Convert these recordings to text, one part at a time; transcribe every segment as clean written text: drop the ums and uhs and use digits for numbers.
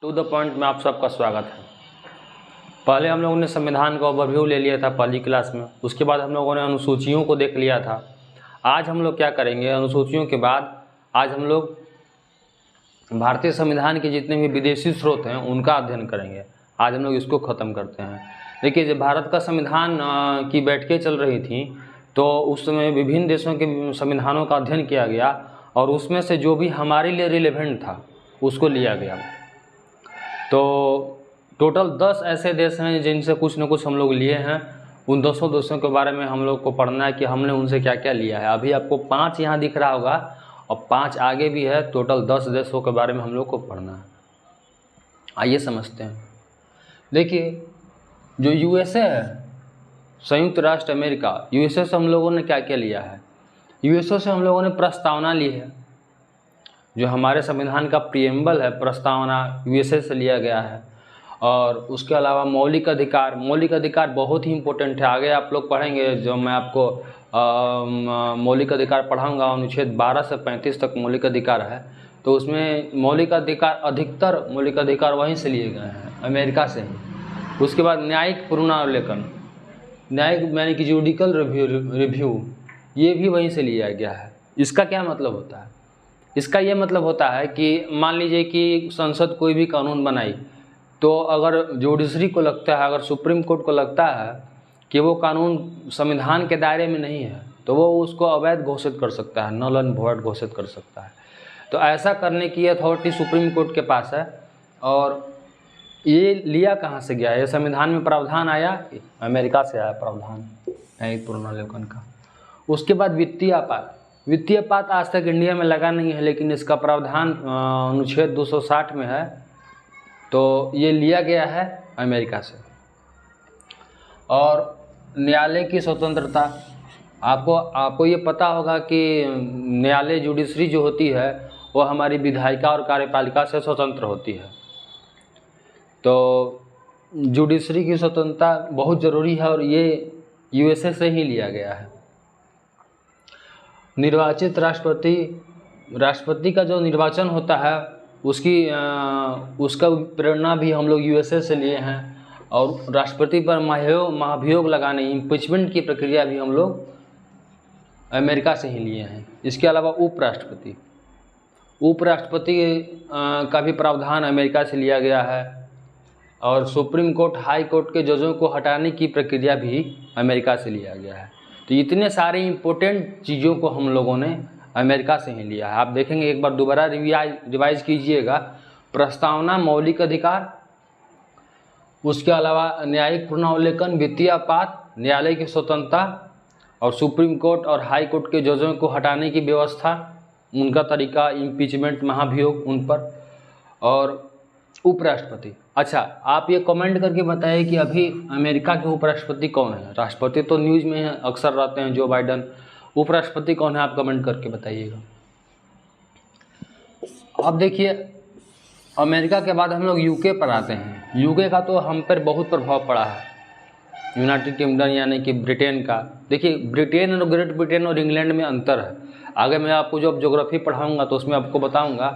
To the point में आप सबका स्वागत है। पहले हम लोगों ने संविधान का ओवरव्यू ले लिया था पहली क्लास में, उसके बाद हम लोगों ने अनुसूचियों को देख लिया था। आज हम लोग क्या करेंगे, अनुसूचियों के बाद आज हम लोग भारतीय संविधान के जितने भी विदेशी स्रोत हैं उनका अध्ययन करेंगे। आज हम लोग इसको ख़त्म करते हैं। देखिए, जब भारत का संविधान की बैठकें चल रही थी तो उस समय विभिन्न देशों के संविधानों का अध्ययन किया गया और उसमें से जो भी हमारे लिए रिलेवेंट था उसको लिया गया। तो टोटल 10 ऐसे देश हैं जिनसे कुछ न कुछ हम लोग लिए हैं। उन 200 देशों के बारे में हम लोग को पढ़ना है कि हमने उनसे क्या क्या लिया है। अभी आपको 5 यहाँ दिख रहा होगा और 5 आगे भी है। टोटल 10 देशों के बारे में हम लोग को पढ़ना है। आइए समझते हैं। देखिए, जो यूएसए है, संयुक्त राष्ट्र अमेरिका, यूएसए से हम लोगों ने क्या क्या लिया है। यूएसए से हम लोगों ने प्रस्तावना ली है। जो हमारे संविधान का प्रीएम्बल है, प्रस्तावना यूएसए से लिया गया है। और उसके अलावा मौलिक अधिकार बहुत ही इम्पोर्टेंट है। आगे आप लोग पढ़ेंगे, जो मैं आपको मौलिक अधिकार पढ़ाऊँगा, अनुच्छेद 12 से 35 तक मौलिक अधिकार है। तो उसमें मौलिक अधिकार, अधिकतर मौलिक अधिकार वहीं से लिए गए हैं, अमेरिका से ही। उसके बाद न्यायिक पुनरावलोकन, न्यायिक यानी कि जुडिकल रिव्यू, ये भी वहीं से लिया गया है। इसका क्या मतलब होता है? इसका ये मतलब होता है कि मान लीजिए कि संसद कोई भी कानून बनाई, तो अगर जुडिशरी को लगता है, अगर सुप्रीम कोर्ट को लगता है कि वो कानून संविधान के दायरे में नहीं है, तो वो उसको अवैध घोषित कर सकता है, नल एंड वॉइड घोषित कर सकता है। तो ऐसा करने की अथॉरिटी सुप्रीम कोर्ट के पास है। और ये लिया कहाँ से गया? ये संविधान में प्रावधान आया, अमेरिका से आया प्रावधान न्यायिक पुनरावलोकन का। उसके बाद वित्तीय आपात आज तक इंडिया में लगा नहीं है, लेकिन इसका प्रावधान अनुच्छेद 260 में है। तो ये लिया गया है अमेरिका से। और न्यायालय की स्वतंत्रता, आपको ये पता होगा कि न्यायालय जुडिशरी जो होती है वो हमारी विधायिका और कार्यपालिका से स्वतंत्र होती है। तो जुडिशरी की स्वतंत्रता बहुत ज़रूरी है और ये यूएसए से ही लिया गया है। निर्वाचित राष्ट्रपति का जो निर्वाचन होता है उसका प्रेरणा भी हम लोग यूएसए से लिए हैं। और राष्ट्रपति पर महाभियोग लगाने, इम्पीचमेंट की प्रक्रिया भी हम लोग अमेरिका से ही लिए हैं। इसके अलावा उपराष्ट्रपति का भी प्रावधान अमेरिका से लिया गया है। और सुप्रीम कोर्ट, हाई कोर्ट के जजों को हटाने की प्रक्रिया भी अमेरिका से लिया गया है। तो इतने सारे इम्पोर्टेंट चीज़ों को हम लोगों ने अमेरिका से ही लिया है। आप देखेंगे, एक बार दोबारा रिवाइज कीजिएगा। प्रस्तावना, मौलिक अधिकार, उसके अलावा न्यायिक पुनरावलोकन, वित्तीय आपात, न्यायालय की स्वतंत्रता और सुप्रीम कोर्ट और हाई कोर्ट के जजों को हटाने की व्यवस्था, उनका तरीका, इम्पीचमेंट, महाभियोग उन पर, और उपराष्ट्रपति। अच्छा, आप ये कमेंट करके बताइए कि अभी अमेरिका के उपराष्ट्रपति कौन है। राष्ट्रपति तो न्यूज़ में अक्सर रहते हैं, जो बाइडन। उपराष्ट्रपति कौन है, आप कमेंट करके बताइएगा। अब देखिए, अमेरिका के बाद हम लोग यूके पर आते हैं। यूके का तो हम पर बहुत प्रभाव पड़ा है, यूनाइटेड किंगडम यानी कि ब्रिटेन का। देखिए, ब्रिटेन और ग्रेट ब्रिटेन और इंग्लैंड में अंतर है। आगे मैं आपको जब ज्योग्राफी पढ़ाऊँगा तो उसमें आपको बताऊँगा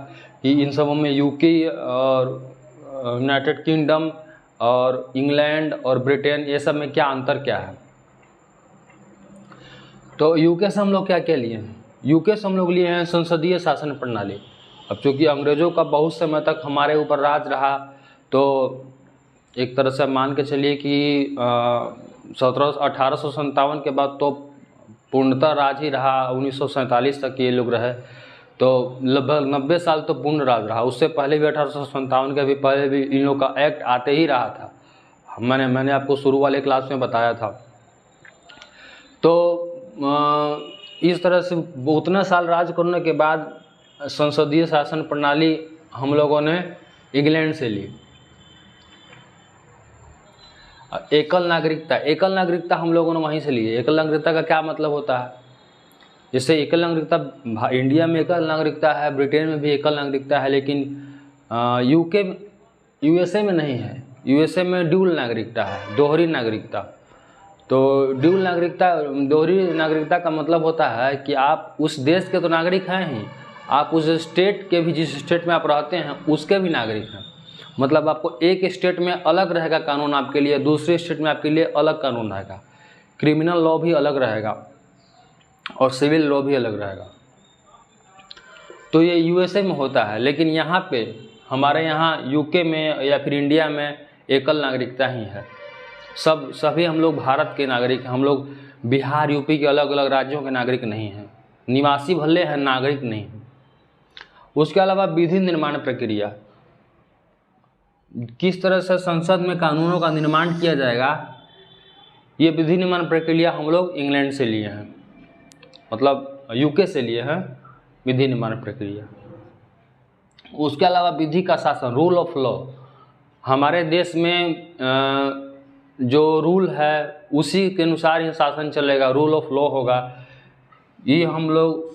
कि इन सबों में यूके और यूनाइटेड किंगडम और इंग्लैंड और ब्रिटेन, ये सब में क्या अंतर क्या है। तो यूके से हम लोग क्या क्या लिए हैं? यूके से हम लोग लिए हैं संसदीय शासन प्रणाली। अब चूँकि अंग्रेज़ों का बहुत समय तक हमारे ऊपर राज रहा, तो एक तरह से मान के चलिए कि 1857 के बाद तो पूर्णतः राज ही रहा। 1947 तक ये लोग रहे, तो लगभग 90 साल तो पूर्ण राज रहा। उससे पहले भी 1857 के भी पहले भी इन लोग का एक्ट आते ही रहा था। मैंने आपको शुरू वाले क्लास में बताया था। तो इस तरह से उतना साल राज करने के बाद संसदीय शासन प्रणाली हम लोगों ने इंग्लैंड से ली। एकल नागरिकता हम लोगों ने वहीं से ली। एकल नागरिकता का क्या मतलब होता है? जैसे एकल नागरिकता इंडिया में एकल नागरिकता है, ब्रिटेन में भी एकल नागरिकता है, लेकिन यूएसए में नहीं है। यूएसए में ड्यूल नागरिकता है, दोहरी नागरिकता। तो दोहरी नागरिकता का मतलब होता है कि आप उस देश के तो नागरिक हैं ही, आप उस स्टेट के भी, जिस स्टेट में आप रहते हैं उसके भी नागरिक हैं। मतलब आपको एक स्टेट में अलग रहेगा कानून आपके लिए, दूसरे स्टेट में आपके लिए अलग कानून रहेगा। क्रिमिनल लॉ भी अलग रहेगा और सिविल लॉ भी अलग रहेगा। तो ये यूएसए में होता है, लेकिन यहाँ पे हमारे यहाँ यूके में या फिर इंडिया में एकल नागरिकता ही है। सभी हम लोग भारत के नागरिक हैं। हम लोग बिहार यूपी के अलग अलग राज्यों के नागरिक नहीं हैं, निवासी भले हैं, नागरिक नहीं हैं। उसके अलावा विधि निर्माण प्रक्रिया, किस तरह से संसद में कानूनों का निर्माण किया जाएगा, ये विधि निर्माण प्रक्रिया हम लोग इंग्लैंड से लिए हैं, मतलब यूके से लिए हैं विधि निर्माण प्रक्रिया। उसके अलावा विधि का शासन, रूल ऑफ लॉ, हमारे देश में जो रूल है उसी के अनुसार ही शासन चलेगा, रूल ऑफ लॉ होगा। ये हम लोग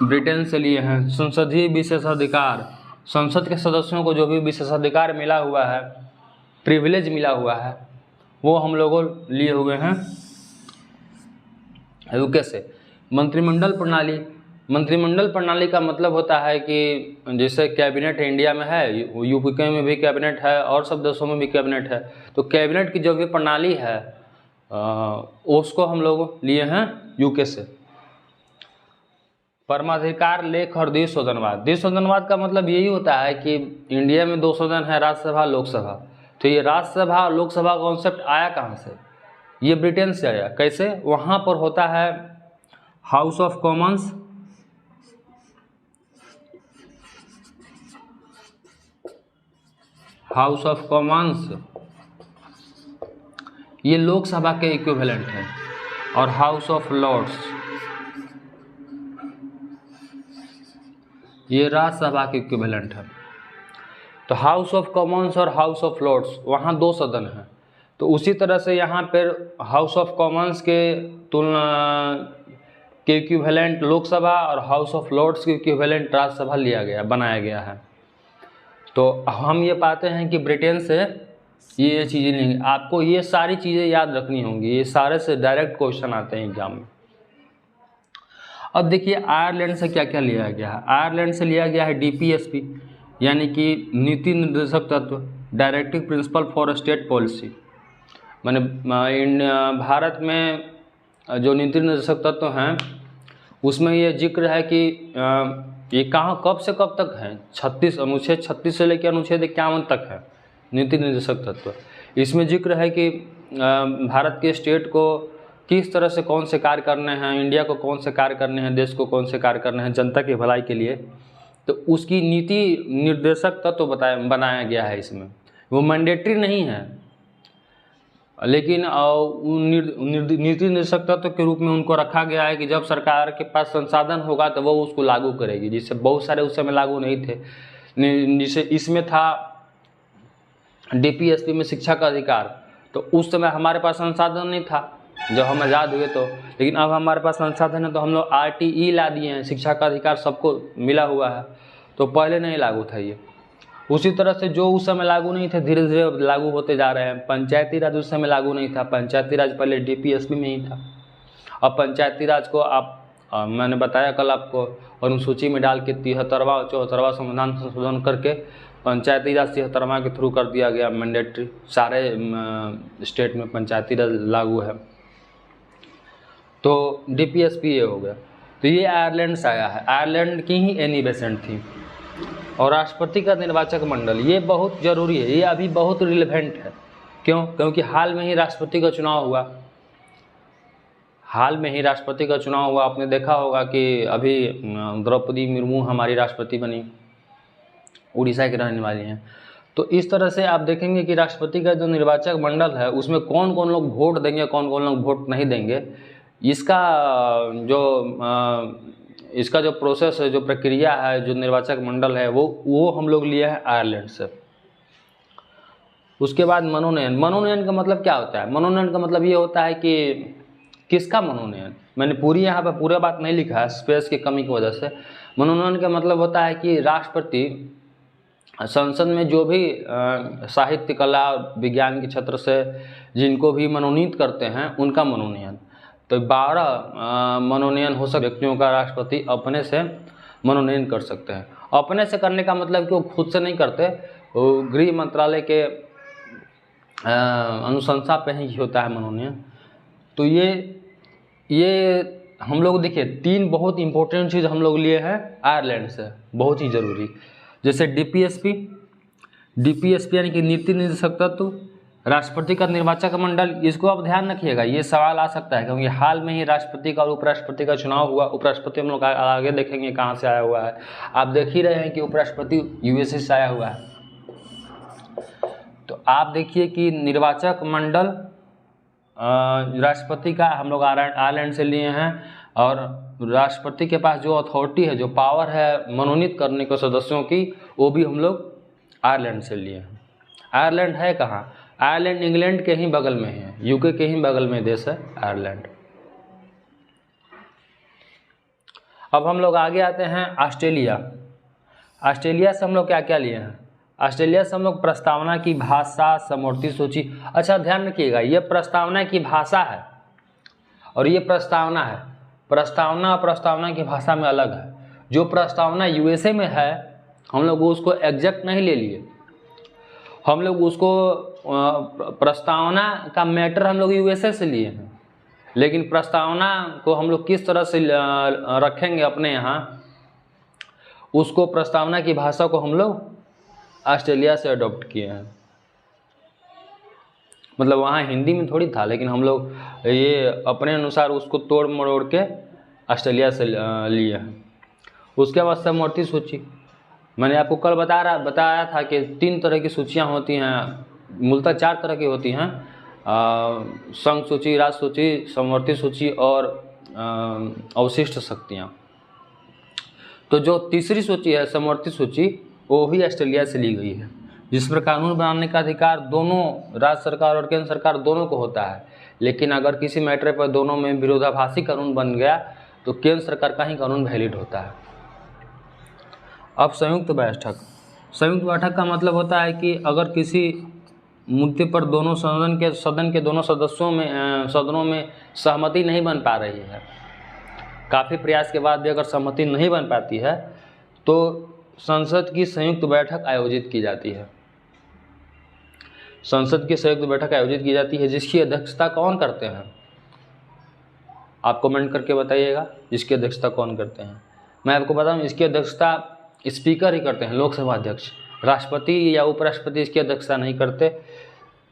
ब्रिटेन से लिए हैं। संसदीय विशेषाधिकार, संसद के सदस्यों को जो भी विशेषाधिकार मिला हुआ है, प्रिविलेज मिला हुआ है, वो हम लोगों लिए हुए हैं यूके से। मंत्रिमंडल प्रणाली, मंत्रिमंडल प्रणाली का मतलब होता है कि जैसे कैबिनेट इंडिया में है, यूके में भी कैबिनेट है और सब देशों में भी कैबिनेट है, तो कैबिनेट की जो भी प्रणाली है उसको हम लोग लिए हैं यूके से। परमाधिकार, लेख और द्विसदनवाद, द्विसदनवाद का मतलब यही होता है कि इंडिया में 2 सदन है, राज्यसभा लोकसभा। तो ये राज्यसभा और लोकसभा कॉन्सेप्ट आया कहाँ से? ये ब्रिटेन से आया। कैसे? वहाँ पर होता है house of Commons, house of Commons ये लोकसभा के इक्विवेलेंट है, और हाउस ऑफ लॉर्ड्स ये राज्यसभा के इक्विवेलेंट है। तो हाउस ऑफ कॉमन्स और हाउस ऑफ लॉर्ड्स, वहाँ 2 सदन हैं। तो उसी तरह से यहाँ पर हाउस ऑफ कॉमन्स के तुलना के इक्विवेलेंट लोकसभा और हाउस ऑफ लॉर्ड्स के इक्विवेलेंट राज्यसभा लिया गया, बनाया गया है। तो हम ये पाते हैं कि ब्रिटेन से ये चीज़ें लेंगे। आपको ये सारी चीज़ें याद रखनी होंगी, ये सारे से डायरेक्ट क्वेश्चन आते हैं एग्जाम में। अब देखिए आयरलैंड से क्या क्या लिया गया है। आयरलैंड से लिया गया है डीपीएसपी, यानी कि नीति निर्देशक तत्व, directive principle for state policy. माने भारत में जो नीति निर्देशक तत्व हैं उसमें ये जिक्र है कि ये कहाँ कब से कब तक है, अनुच्छेद 36 से लेकर अनुच्छेद 51 तक है नीति निर्देशक तत्व। इसमें जिक्र है कि भारत के स्टेट को किस तरह से कौन से कार्य करने हैं, इंडिया को कौन से कार्य करने हैं, देश को कौन से कार्य करने हैं जनता की भलाई के लिए। तो उसकी नीति निर्देशक तत्व बनाया गया है इसमें। वो मैंडेटरी नहीं है, लेकिन नीति निर्देशक तत्व के रूप में उनको रखा गया है कि जब सरकार के पास संसाधन होगा तो वो उसको लागू करेगी, जिससे बहुत सारे उस समय लागू नहीं थे। जिसे इसमें था डीपीएसपी में शिक्षा का अधिकार, तो उस समय हमारे पास संसाधन नहीं था जब हम आज़ाद हुए तो, लेकिन अब हमारे पास संसाधन है तो हम लोग RTE ला दिए हैं, शिक्षा का अधिकार सबको मिला हुआ है। तो पहले नहीं लागू था ये। उसी तरह से जो उस समय लागू नहीं थे धीरे धीरे लागू होते जा रहे हैं। पंचायती राज उस समय लागू नहीं था, पंचायती राज पहले डीपीएसपी में ही था। अब पंचायती राज को मैंने बताया कल आपको, अनुसूची में डाल के 73वां और 74वां संविधान संशोधन करके पंचायती राज 73वां के थ्रू कर दिया गया मैंडेटरी। सारे स्टेट में पंचायती राज लागू है। तो डीपीएसपी ये हो गया। तो ये आयरलैंड से आया है, आयरलैंड की ही एनी बेसेंट थी। और राष्ट्रपति का निर्वाचक मंडल, ये बहुत ज़रूरी है, ये अभी बहुत रिलेवेंट है। क्यों? क्योंकि हाल में ही राष्ट्रपति का चुनाव हुआ। हाल में ही राष्ट्रपति का चुनाव हुआ। आपने देखा होगा कि अभी द्रौपदी मुर्मू हमारी राष्ट्रपति बनी, उड़ीसा की रहने वाली हैं। तो इस तरह से आप देखेंगे कि राष्ट्रपति का जो निर्वाचक मंडल है उसमें कौन कौन लोग वोट देंगे, कौन कौन लोग वोट नहीं देंगे, इसका जो प्रोसेस है, जो प्रक्रिया है, जो निर्वाचक मंडल है, वो हम लोग लिए हैं आयरलैंड से। उसके बाद मनोनयन। मनोनयन का मतलब क्या होता है? मनोनयन का मतलब ये होता है कि किसका मनोनयन। मैंने पूरी यहाँ पर पूरा बात नहीं लिखा है स्पेस की कमी की वजह से। मनोनयन का मतलब होता है कि राष्ट्रपति संसद में जो भी साहित्य, कला, विज्ञान के क्षेत्र से जिनको भी मनोनीत करते हैं उनका मनोनयन। तो 12 मनोनयन हो सकते व्यक्तियों का राष्ट्रपति अपने से मनोनयन कर सकते हैं। अपने से करने का मतलब कि वो खुद से नहीं करते, वो गृह मंत्रालय के अनुशंसा पे ही होता है मनोनयन। तो ये हम लोग देखिए 3 बहुत इंपॉर्टेंट चीज़ हम लोग लिए हैं आयरलैंड से, बहुत ही ज़रूरी। जैसे डीपीएसपी यानी कि नीति निर्देशक तत्व, राष्ट्रपति का निर्वाचक मंडल। इसको आप ध्यान रखिएगा, ये सवाल आ सकता है क्योंकि हाल में ही राष्ट्रपति का और उपराष्ट्रपति का चुनाव हुआ। उपराष्ट्रपति हम लोग आगे देखेंगे कहाँ से आया हुआ है। आप देख ही रहे हैं कि उपराष्ट्रपति यूएसए से आया हुआ है। तो आप देखिए कि निर्वाचक मंडल राष्ट्रपति का हम लोग आयरलैंड से लिए हैं, और राष्ट्रपति के पास जो अथॉरिटी है, जो पावर है मनोनीत करने को सदस्यों की, वो भी हम लोग आयरलैंड से लिए हैं। आयरलैंड है कहाँ? आयरलैंड इंग्लैंड के ही बगल में है, यूके के ही बगल में देश है आयरलैंड। अब हम लोग आगे आते हैं ऑस्ट्रेलिया। ऑस्ट्रेलिया से हम लोग क्या क्या लिए हैं? ऑस्ट्रेलिया से हम लोग प्रस्तावना की भाषा, समवर्ती सूची। अच्छा ध्यान रखिएगा, ये प्रस्तावना की भाषा है और ये प्रस्तावना है। प्रस्तावना और प्रस्तावना की भाषा में अलग है। जो प्रस्तावना यूएसए में है, हम लोग उसको एग्जैक्ट नहीं ले लिए, हम लोग उसको प्रस्तावना का मैटर हम लोग यूएसए से लिए हैं, लेकिन प्रस्तावना को हम लोग किस तरह से रखेंगे अपने यहाँ, उसको प्रस्तावना की भाषा को हम लोग ऑस्ट्रेलिया से अडॉप्ट किए हैं। मतलब वहाँ हिंदी में थोड़ी था, लेकिन हम लोग ये अपने अनुसार उसको तोड़ मरोड़ के ऑस्ट्रेलिया से लिए हैं। उसके बाद समवर्ती सूची, मैंने आपको कल बताया था कि 3 तरह की सूचियाँ होती हैं, मूलतः 4 तरह की होती हैं, संघ सूची, राज्य सूची, समवर्ती सूची और अवशिष्ट शक्तियाँ। तो जो तीसरी सूची है समवर्ती सूची, वो भी ऑस्ट्रेलिया से ली गई है, जिस पर कानून बनाने का अधिकार दोनों राज्य सरकार और केंद्र सरकार दोनों को होता है। लेकिन अगर किसी मैटर पर दोनों में विरोधाभासी कानून बन गया तो केंद्र सरकार का ही कानून वैलिड होता है। अब संयुक्त बैठक का मतलब होता है कि अगर किसी मुद्दे पर दोनों सदन के दोनों सदनों में सहमति नहीं बन पा रही है, काफ़ी प्रयास के बाद भी अगर सहमति नहीं बन पाती है, तो संसद की संयुक्त बैठक आयोजित की जाती है। संसद की संयुक्त बैठक आयोजित की जाती है, जिसकी अध्यक्षता कौन करते हैं? आप कमेंट करके बताइएगा, इसकी अध्यक्षता कौन करते हैं। मैं आपको बताऊं, इसकी अध्यक्षता स्पीकर ही करते हैं, लोकसभा अध्यक्ष। राष्ट्रपति या उपराष्ट्रपति इसकी अध्यक्षता नहीं करते।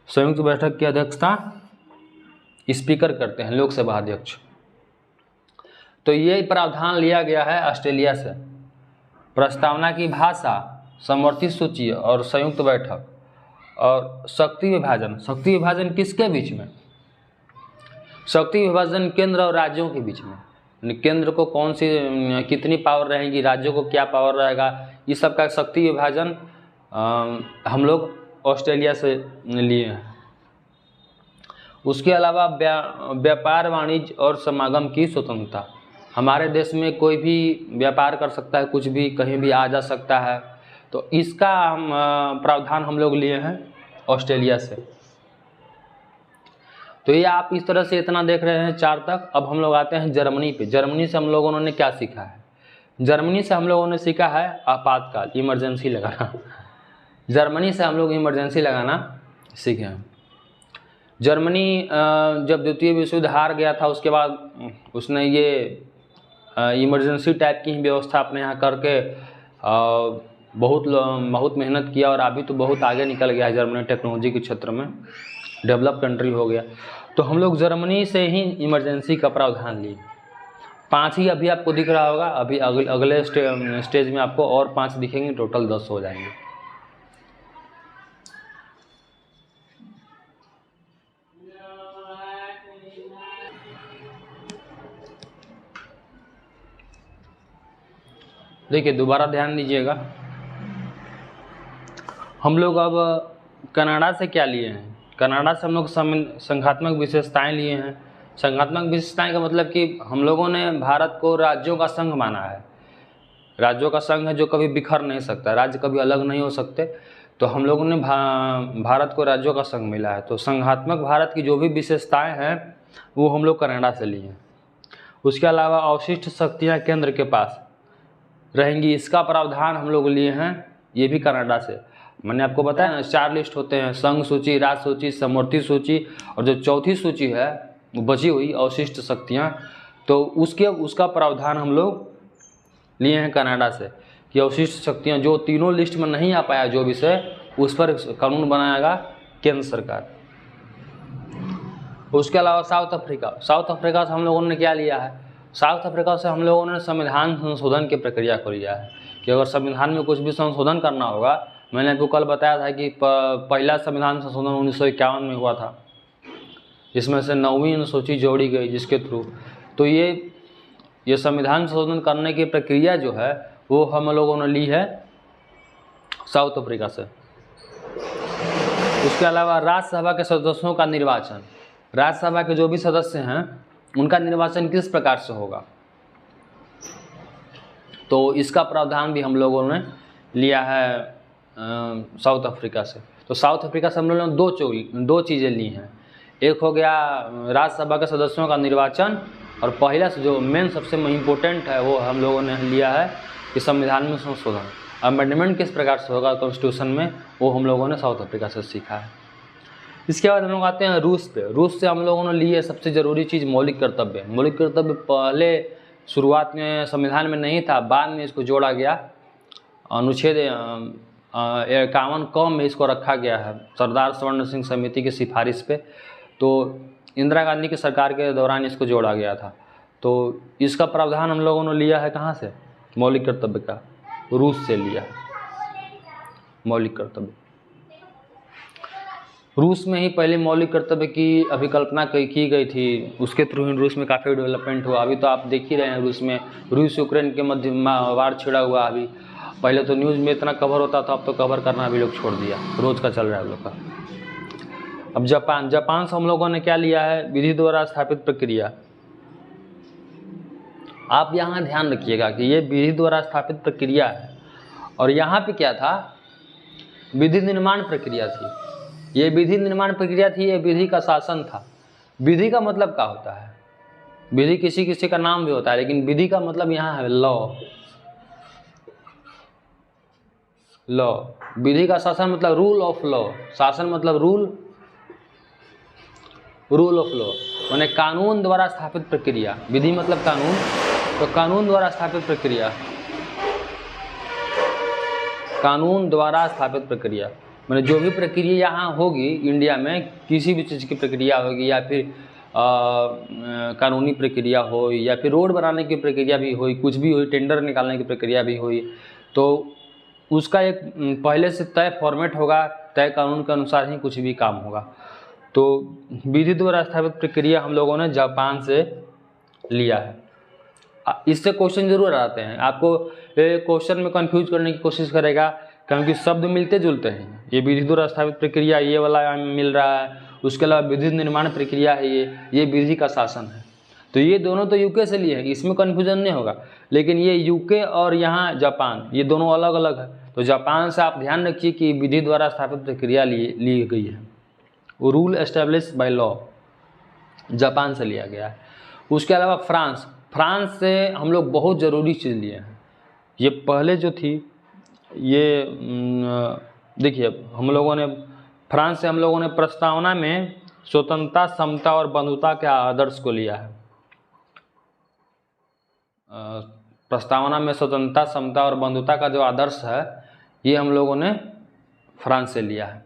संयुक्त बैठक की अध्यक्षता स्पीकर करते हैं, लोकसभा अध्यक्ष। तो ये प्रावधान लिया गया है ऑस्ट्रेलिया से। प्रस्तावना की भाषा, समवर्ती सूची और संयुक्त बैठक। और शक्ति विभाजन किसके बीच में? शक्ति विभाजन केंद्र और राज्यों के बीच में। केंद्र को कौन सी कितनी पावर रहेगी, राज्यों को क्या पावर रहेगा, ये सब का शक्ति विभाजन हम लोग ऑस्ट्रेलिया से लिए हैं। उसके अलावा व्यापार, वाणिज्य और समागम की स्वतंत्रता। हमारे देश में कोई भी व्यापार कर सकता है, कुछ भी कहीं भी आ जा सकता है, तो इसका प्रावधान हम लोग लिए हैं ऑस्ट्रेलिया से। तो ये आप इस तरह से इतना देख रहे हैं 4 तक। अब हम लोग आते हैं जर्मनी पे। जर्मनी से हम लोगों ने क्या सीखा है? जर्मनी से हम लोगों ने सीखा है आपातकाल, इमरजेंसी लगाना। जर्मनी से हम लोग इमरजेंसी लगाना सीखे हैं। जर्मनी जब द्वितीय विश्व युद्ध हार गया था, उसके बाद उसने ये इमरजेंसी टाइप की व्यवस्था अपने यहाँ करके बहुत मेहनत किया, और अभी तो बहुत आगे निकल गया है जर्मनी टेक्नोलॉजी के क्षेत्र में, डेवलप कंट्री हो गया। तो हम लोग जर्मनी से ही इमरजेंसी का प्रावधान लिए। 5 ही अभी आपको दिख रहा होगा, अभी अगले स्टेज में आपको और 5 दिखेंगे, टोटल 10 हो जाएंगे। देखिए दोबारा ध्यान दीजिएगा, हम लोग अब कनाडा से क्या लिए हैं? कनाडा से हम लोग संघात्मक विशेषताएं लिए हैं। संघात्मक विशेषताएं का मतलब कि हम लोगों ने भारत को राज्यों का संघ माना है। राज्यों का संघ है जो कभी बिखर नहीं सकता, राज्य कभी अलग नहीं हो सकते। तो हम लोगों ने भारत को राज्यों का संघ मिला है। तो संघात्मक भारत की जो भी विशेषताएं हैं वो हम लोग कनाडा से लिए हैं। उसके अलावा अवशिष्ट शक्तियाँ केंद्र के पास रहेंगी, इसका प्रावधान हम लोग लिए हैं, ये भी कनाडा से। मैंने आपको बताया ना 4 लिस्ट होते हैं, संघ सूची, राज सूची, समवर्ती सूची और जो चौथी सूची है वो बची हुई अवशिष्ट शक्तियाँ। तो उसका प्रावधान हम लोग लिए हैं कनाडा से कि अवशिष्ट शक्तियाँ जो तीनों लिस्ट में नहीं आ पाया जो विषय, उस पर कानून बनाएगा केंद्र सरकार। उसके अलावा साउथ अफ्रीका से हम लोगों ने क्या लिया है, साउथ अफ्रीका से हम लोगों ने संविधान संशोधन की प्रक्रिया को लिया है कि अगर संविधान में कुछ भी संशोधन करना होगा, मैंने आपको कल बताया था कि पहला संविधान संशोधन 1951 में हुआ था, जिसमें से 9वीं अनुसूची जोड़ी गई जिसके थ्रू, तो ये संविधान संशोधन करने की प्रक्रिया जो है वो हम लोगों ने ली है साउथ अफ्रीका से। उसके अलावा राज्यसभा के सदस्यों का निर्वाचन, राज्यसभा के जो भी सदस्य हैं उनका निर्वाचन किस प्रकार से होगा, तो इसका प्रावधान भी हम लोगों ने लिया है साउथ अफ्रीका से। तो साउथ अफ्रीका से हम लोगों ने दो चीज़ें ली हैं, एक हो गया राज्यसभा के सदस्यों का निर्वाचन, और पहला से जो मेन सबसे इम्पोर्टेंट है वो हम लोगों ने लिया है कि संविधान में संशोधन, अमेंडमेंट किस प्रकार से होगा कॉन्स्टिट्यूशन में, वो हम लोगों ने साउथ अफ्रीका से सीखा है। इसके बाद हम लोग आते हैं रूस पे। रूस से हम लोगों ने लिए सबसे ज़रूरी चीज़ मौलिक कर्तव्य। मौलिक कर्तव्य पहले शुरुआत में संविधान में नहीं था, बाद में इसको जोड़ा गया, अनुच्छेद 51 क में इसको रखा गया है सरदार स्वर्ण सिंह समिति की सिफारिश पे। तो इंदिरा गांधी की सरकार के दौरान इसको जोड़ा गया था। तो इसका प्रावधान हम लोगों ने लिया है कहाँ से, मौलिक कर्तव्य का, रूस से लिया है मौलिक कर्तव्य। रूस में ही पहले मौलिक कर्तव्य की अभिकल्पना की गई थी, उसके थ्रू ही रूस में काफ़ी डेवलपमेंट हुआ। अभी तो आप देख ही रहे हैं रूस में रूस यूक्रेन के मध्य वार छिड़ा हुआ। अभी पहले तो न्यूज़ में इतना कवर होता था, अब तो कवर करना भी लोग छोड़ दिया, रोज़ का चल रहा है लोग का। अब जापान से हम लोगों ने क्या लिया है, विधि द्वारा स्थापित प्रक्रिया। आप यहाँ ध्यान रखिएगा कि ये विधि द्वारा स्थापित प्रक्रिया है, और यहाँ पे क्या था, विधि निर्माण प्रक्रिया थी। ये विधि निर्माण प्रक्रिया थी, ये विधि का शासन था। विधि का मतलब क्या होता है, विधि किसी किसी का नाम भी होता है, लेकिन विधि का मतलब यहाँ है लॉ। विधि का शासन मतलब रूल ऑफ लॉ, शासन मतलब रूल ऑफ लॉ, माने कानून द्वारा स्थापित प्रक्रिया। विधि मतलब कानून, तो कानून द्वारा स्थापित प्रक्रिया, कानून द्वारा स्थापित प्रक्रिया माने जो भी प्रक्रिया यहाँ होगी इंडिया में, किसी भी चीज़ की प्रक्रिया होगी, या फिर कानूनी प्रक्रिया हो, या फिर रोड बनाने की प्रक्रिया भी हुई, कुछ भी हुई, टेंडर निकालने की प्रक्रिया भी हुई, तो उसका एक पहले से तय फॉर्मेट होगा, तय कानून के अनुसार ही कुछ भी काम होगा। तो विधि द्वारा स्थापित प्रक्रिया हम लोगों ने जापान से लिया है। इससे क्वेश्चन जरूर आते हैं, आपको क्वेश्चन में कंफ्यूज करने की कोशिश करेगा, क्योंकि शब्द मिलते जुलते हैं। ये विधि द्वारा स्थापित प्रक्रिया ये वाला मिल रहा है, उसके अलावा विधि निर्माण प्रक्रिया है, ये विधि का शासन है। तो ये दोनों तो यूके से लिए हैं, इसमें कन्फ्यूजन नहीं होगा। लेकिन ये यूके और यहाँ जापान, ये दोनों अलग अलग है। तो जापान से आप ध्यान रखिए कि विधि द्वारा स्थापित प्रक्रिया ली गई है, rule establish by law, Japan से लिया गया है। उसके अलावा फ्रांस से हम लोग बहुत ज़रूरी चीज़ लिए हैं। ये पहले जो थी, ये देखिए हम लोगों ने फ्रांस से हम लोगों ने प्रस्तावना में स्वतंत्रता, समता और बंधुता के आदर्श को लिया है। प्रस्तावना में स्वतंत्रता, समता और बंधुता का जो आदर्श है, ये हम लोगों ने फ्रांस से लिया है।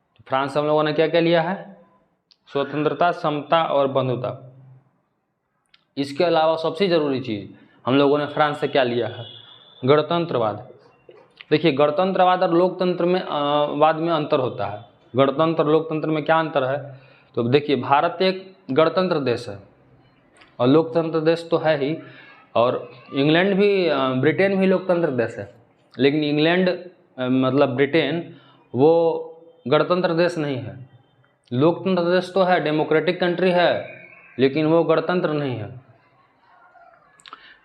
तो फ्रांस से हम लोगों ने क्या क्या लिया है, स्वतंत्रता, समता और बंधुता। इसके अलावा सबसे ज़रूरी चीज़ हम लोगों ने फ्रांस से क्या लिया है, गणतंत्रवाद। देखिए गणतंत्रवाद और लोकतंत्र में वाद में अंतर होता है। गणतंत्र और लोकतंत्र में क्या अंतर है, तो देखिए भारत एक गणतंत्र देश है और लोकतंत्र देश तो है ही, और इंग्लैंड भी, ब्रिटेन भी लोकतंत्र देश है, लेकिन इंग्लैंड मतलब ब्रिटेन वो गणतंत्र देश नहीं है। लोकतंत्र देश तो है, डेमोक्रेटिक कंट्री है, लेकिन वो गणतंत्र नहीं है।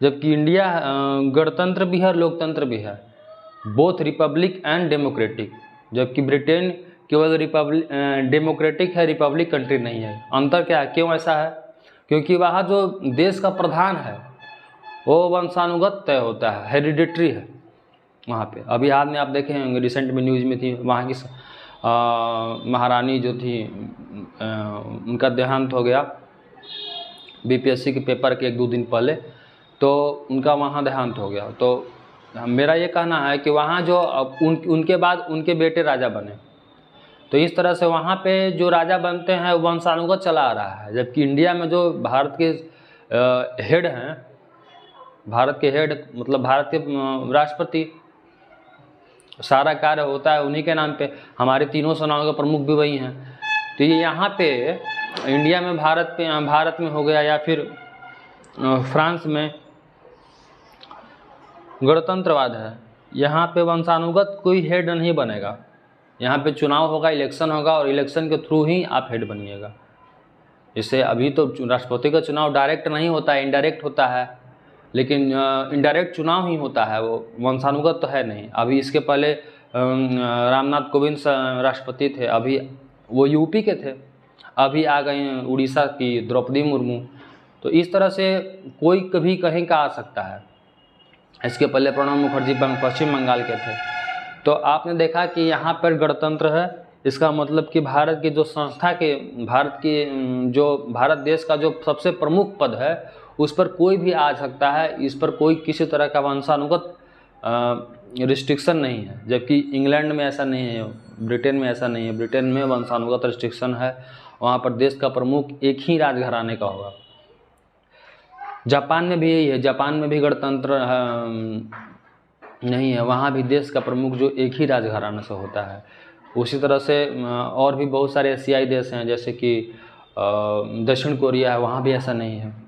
जबकि इंडिया गणतंत्र भी है और लोकतंत्र भी है, बोथ रिपब्लिक एंड डेमोक्रेटिक। जबकि ब्रिटेन केवल डेमोक्रेटिक है, रिपब्लिक कंट्री नहीं है। अंतर क्या है, क्यों ऐसा है, क्योंकि वहाँ जो देश का प्रधान है वो वंशानुगत तय होता है, हेरिडिटरी है। वहाँ पे। अभी हाल में आप देखे होंगे, रिसेंट में न्यूज़ में थी, वहाँ की महारानी जो थी उनका देहांत हो गया बीपीएससी के पेपर के 1-2 दिन पहले, तो उनका वहाँ देहांत हो गया। तो मेरा ये कहना है कि वहाँ जो उनके बाद उनके बेटे राजा बने, तो इस तरह से वहाँ पे जो राजा बनते हैं वंशानुगत चला आ रहा है। जबकि इंडिया में जो भारत के हेड हैं, भारत के हेड मतलब भारत के राष्ट्रपति, सारा कार्य होता है उन्हीं के नाम पे, हमारे तीनों सेनाओं के प्रमुख भी वही हैं। तो ये यहाँ पे इंडिया में भारत में हो गया, या फिर फ्रांस में गणतंत्रवाद है, यहाँ पे वंशानुगत कोई हेड नहीं बनेगा। यहाँ पे चुनाव होगा, इलेक्शन होगा, और इलेक्शन के थ्रू ही आप हेड बनिएगा। जैसे अभी तो राष्ट्रपति का चुनाव डायरेक्ट नहीं होता है, इनडायरेक्ट होता है, लेकिन इनडायरेक्ट चुनाव ही होता है, वो वंशानुगत तो है नहीं। अभी इसके पहले रामनाथ कोविंद राष्ट्रपति थे, अभी वो यूपी के थे, अभी आ गए हैं उड़ीसा की द्रौपदी मुर्मू। तो इस तरह से कोई कभी कहीं का आ सकता है। इसके पहले प्रणब मुखर्जी पश्चिम बंगाल के थे। तो आपने देखा कि यहाँ पर गणतंत्र है, इसका मतलब कि भारत की जो संस्था के, भारत देश का जो सबसे प्रमुख पद है उस पर कोई भी आ सकता है। इस पर कोई किसी तरह का वंशानुगत रिस्ट्रिक्शन नहीं है। जबकि इंग्लैंड में ऐसा नहीं है, ब्रिटेन में ऐसा नहीं है। ब्रिटेन में वंशानुगत रिस्ट्रिक्शन है, वहाँ पर देश का प्रमुख एक ही राजघराने का होगा। जापान में भी यही है, जापान में भी गणतंत्र नहीं है, वहाँ भी देश का प्रमुख जो एक ही राजघराने से होता है। उसी तरह से और भी बहुत सारे एशियाई देश हैं, जैसे कि दक्षिण कोरिया है, वहाँ भी ऐसा नहीं है।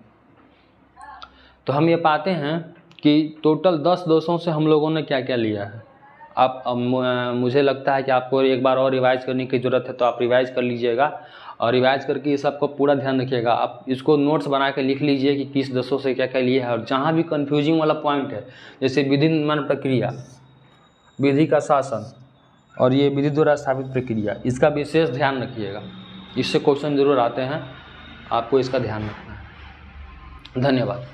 तो हम ये पाते हैं कि टोटल 10 देशों से हम लोगों ने क्या क्या लिया है। मुझे लगता है कि आपको एक बार और रिवाइज करने की ज़रूरत है, तो आप रिवाइज कर लीजिएगा, और रिवाइज करके इस सबको पूरा ध्यान रखिएगा। आप इसको नोट्स बना के लिख लीजिए कि किस देशों से क्या क्या लिया है, और जहाँ भी कन्फ्यूजिंग वाला पॉइंट है, जैसे विधि निर्माण प्रक्रिया, विधि का शासन और ये विधि द्वारा स्थापित प्रक्रिया, इसका विशेष ध्यान रखिएगा। इससे क्वेश्चन जरूर आते हैं, आपको इसका ध्यान रखना है। धन्यवाद।